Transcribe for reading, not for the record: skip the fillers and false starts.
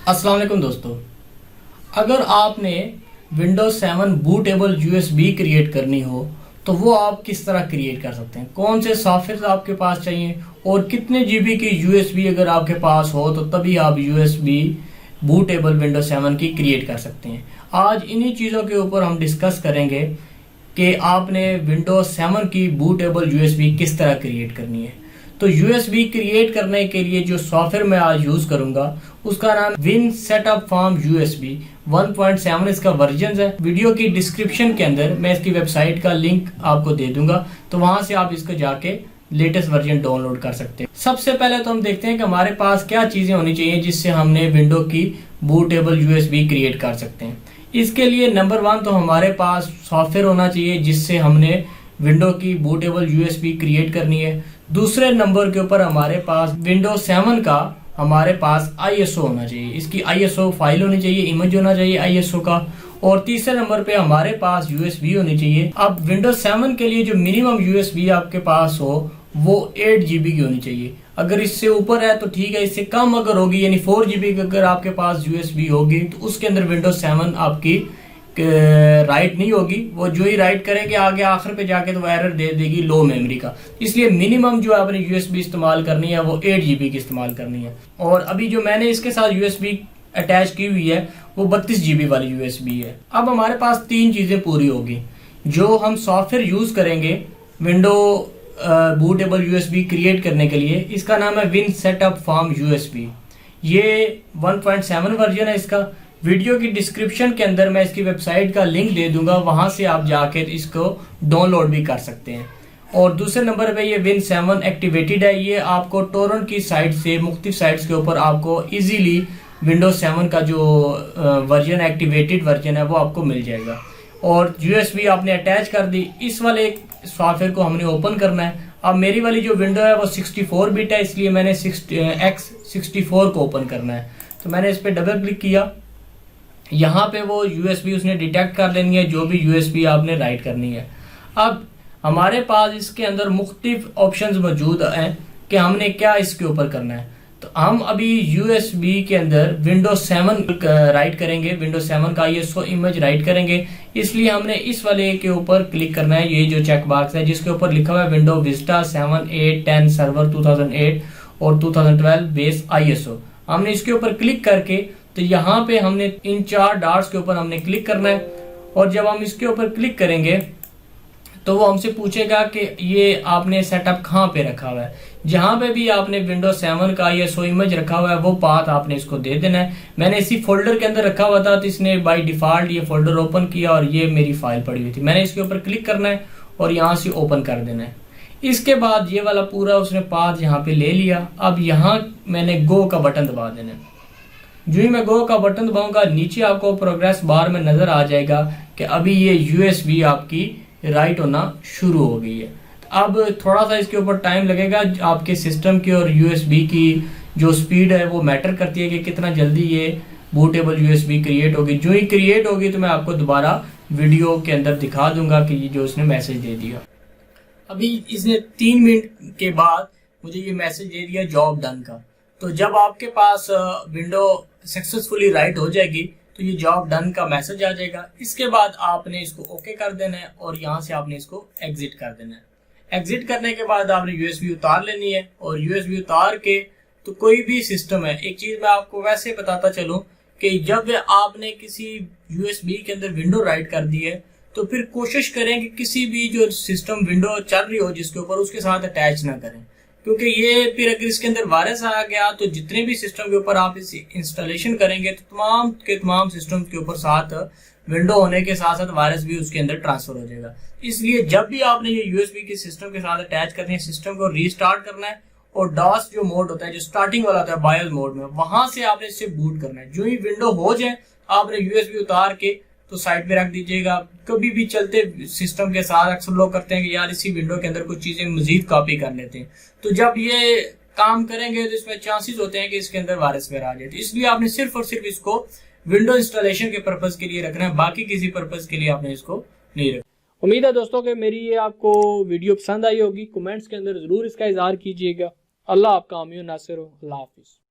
अस्सलाम वालेकुम दोस्तों, अगर आपने विंडोज 7 बूटेबल यूएसबी क्रिएट करनी हो तो वो आप किस तरह क्रिएट कर सकते हैं, कौन से सॉफ्टवेयर आपके पास चाहिए और कितने जीबी की यूएसबी अगर आपके पास हो तो तभी आप यूएसबी बूटेबल विंडोज 7 की क्रिएट कर सकते हैं। आज इन्हीं चीज़ों के ऊपर हम डिस्कस करेंगे कि आपने विंडोज 7 की बूटेबल यूएसबी किस तरह क्रिएट करनी है। तो यूएसबी क्रिएट करने के लिए जो सॉफ्टवेयर मैं आज यूज करूंगा उसका नाम विन सेटअप फॉर्म यूएसबी 1.7 इसका वर्जन है। वीडियो की डिस्क्रिप्शन के अंदर मैं इसकी वेबसाइट का लिंक आपको दे दूंगा, तो वहां से आप इसको जाके लेटेस्ट वर्जन डाउनलोड कर सकते हैं। सबसे पहले तो हम देखते हैं कि हमारे पास क्या चीजें होनी चाहिए जिससे हमने विंडो की बूटेबल यूएसबी क्रिएट कर सकते हैं। इसके लिए नंबर 1 तो हमारे पास सॉफ्टवेयर होना चाहिए जिससे हमने विंडो की बूटेबल यूएसबी क्रिएट करनी है। दूसरे नंबर के ऊपर हमारे पास विंडोज 7 का हमारे पास आईएसओ होना चाहिए, इसकी आईएसओ फाइल होनी चाहिए, इमेज होना चाहिए आईएसओ का। और तीसरे नंबर पे हमारे पास यूएसबी होनी चाहिए। अब विंडोज 7 के लिए जो मिनिमम यूएसबी आपके पास हो वो 8 जीबी की होनी चाहिए। अगर इससे ऊपर है तो ठीक है, इससे कम अगर होगी यानी 4 जीबी अगर आपके पास यूएसबी होगी तो उसके अंदर विंडोज 7 आपकी राइट नहीं होगी। वो जो ही राइट करेंगे आगे आखिर पे जाके तो एरर दे देगी लो मेमोरी का। इसलिए मिनिमम जो आपने यूएसबी इस्तेमाल करनी है वो 8 जीबी की इस्तेमाल करनी है। और अभी जो मैंने इसके साथ यूएसबी अटैच की हुई है वो 32 जीबी वाली यूएसबी है। अब हमारे पास 3 चीजें पूरी होगी। जो हम सॉफ्टवेयर यूज करेंगे विंडो बूटेबल यूएसबी क्रिएट करने के लिए, इसका नाम है विन सेटअप फॉर्म यूएसबी। ये 1.7 वर्जन है इसका। वीडियो की डिस्क्रिप्शन के अंदर मैं इसकी वेबसाइट का लिंक दे दूंगा, वहां से आप जाके इसको डाउनलोड भी कर सकते हैं। और दूसरे नंबर पे ये विन 7 एक्टिवेटेड है। ये आपको टोरेंट की साइट से मुख्तलिफ साइट्स के ऊपर आपको इजीली विंडोज 7 का जो वर्जन एक्टिवेटेड वर्जन है वो आपको मिल जाएगा। और यूएसबी आपने अटैच कर दी। इस वाले सॉफ्टवेयर को हमने ओपन करना है। अब मेरी वाली जो विंडो है वो 64 बिट है, इसलिए मैंने X64 को ओपन करना है। तो मैंने इस पर डबल क्लिक किया। यहाँ पे वो यूएसबी उसने डिटेक्ट कर लेनी है जो भी यूएसबी आपने राइट करनी है। अब हमारे पास इसके अंदर मुख्तलिफ ऑप्शंस मौजूद हैं कि हमने क्या इसके ऊपर करना है। तो हम अभी यूएसबी के अंदर विंडोज 7 राइट करेंगे, विंडोज 7 का आईएसओ इमेज राइट करेंगे। इसलिए हमने इस वाले के ऊपर क्लिक करना है। ये जो चेक बॉक्स है जिसके ऊपर लिखा हुआ है विंडो विस्टा 7, 8, 10 सर्वर 2008 और 2012 बेस आईएसओ, हमने इसके ऊपर क्लिक करके तो यहाँ पे हमने इन 4 डॉट्स के ऊपर हमने क्लिक करना है। और जब हम इसके ऊपर क्लिक करेंगे तो वो हमसे पूछेगा कि ये आपने सेटअप कहाँ पे रखा हुआ है। जहां पे भी आपने विंडोज 7 का आईएसओ इमेज रखा हुआ है वो पाथ आपने इसको दे देना है। मैंने इसी फोल्डर के अंदर रखा हुआ था तो इसने बाय डिफॉल्ट ये फोल्डर ओपन किया और ये मेरी फाइल पड़ी हुई थी। मैंने इसके ऊपर क्लिक करना है और यहाँ से ओपन कर देना है। इसके बाद ये वाला पूरा उसने पाथ यहाँ पे ले लिया। अब यहाँ मैंने गो का बटन दबा देना है। जो ही मैं गो का बटन दबाऊंगा नीचे आपको प्रोग्रेस बार में नजर आ जाएगा कि अभी ये यूएसबी आपकी राइट होना शुरू हो गई है। अब थोड़ा सा इसके ऊपर टाइम लगेगा। आपके सिस्टम की और यूएसबी की जो स्पीड है वो मैटर करती है कि कितना जल्दी ये बूटेबल यूएसबी क्रिएट होगी। जो ही क्रिएट होगी तो मैं आपको दोबारा वीडियो के अंदर दिखा दूंगा कि ये जो उसने मैसेज दे दिया। अभी इसने 3 मिनट के बाद मुझे ये मैसेज दे दिया जॉब डन का। तो जब आपके पास विंडो सक्सेसफुली राइट हो जाएगी तो ये जॉब डन का मैसेज आ जाएगा। इसके बाद आपने इसको ओके कर देना है और यहाँ से आपने इसको एग्जिट कर देना है। एग्जिट करने के बाद आपने यूएसबी उतार लेनी है। और यूएसबी उतार के तो कोई भी सिस्टम है, एक चीज मैं आपको वैसे बताता चलूं कि जब आपने किसी यूएसबी के अंदर विंडो राइट कर दी है तो फिर कोशिश करें कि किसी भी जो सिस्टम विंडो चल रही हो जिसके ऊपर उसके साथ अटैच ना करें, क्योंकि ये फिर अगर इसके अंदर वायरस आ गया तो जितने भी सिस्टम के ऊपर आप इसे इंस्टॉलेशन करेंगे तो तमाम के तमाम सिस्टम के ऊपर साथ विंडो होने के साथ साथ वायरस भी उसके अंदर ट्रांसफर हो जाएगा। इसलिए जब भी आपने ये यूएसबी के सिस्टम के साथ अटैच करनी है, सिस्टम को रीस्टार्ट करना है और डॉस जो मोड होता है जो स्टार्टिंग वाला होता है बायोस मोड में, वहां से आपने इससे बूट करना है। जो ही विंडो हो जाए आपने यूएसबी उतार के तो साइड पे रख दीजिएगा। कभी भी चलते सिस्टम के साथ अक्सर लोग करते हैं कि यार इसी विंडो के अंदर कुछ चीजें मजीद कॉपी कर लेते हैं, तो जब ये काम करेंगे तो इसमें चांसेस होते हैं कि इसके अंदर वायरस वगैरह आ जाए। तो इसलिए आपने सिर्फ और सिर्फ इसको विंडो इंस्टॉलेशन के पर्पज के लिए रखना है, बाकी किसी पर्पज के लिए आपने इसको नहीं रखना। उम्मीद है दोस्तों कि मेरी ये आपको वीडियो पसंद आई होगी। कमेंट्स के अंदर ज़रूर इसका इजहार कीजिएगा। अल्लाह आपका आमीन नासिर हो। अल्लाह हाफिज़।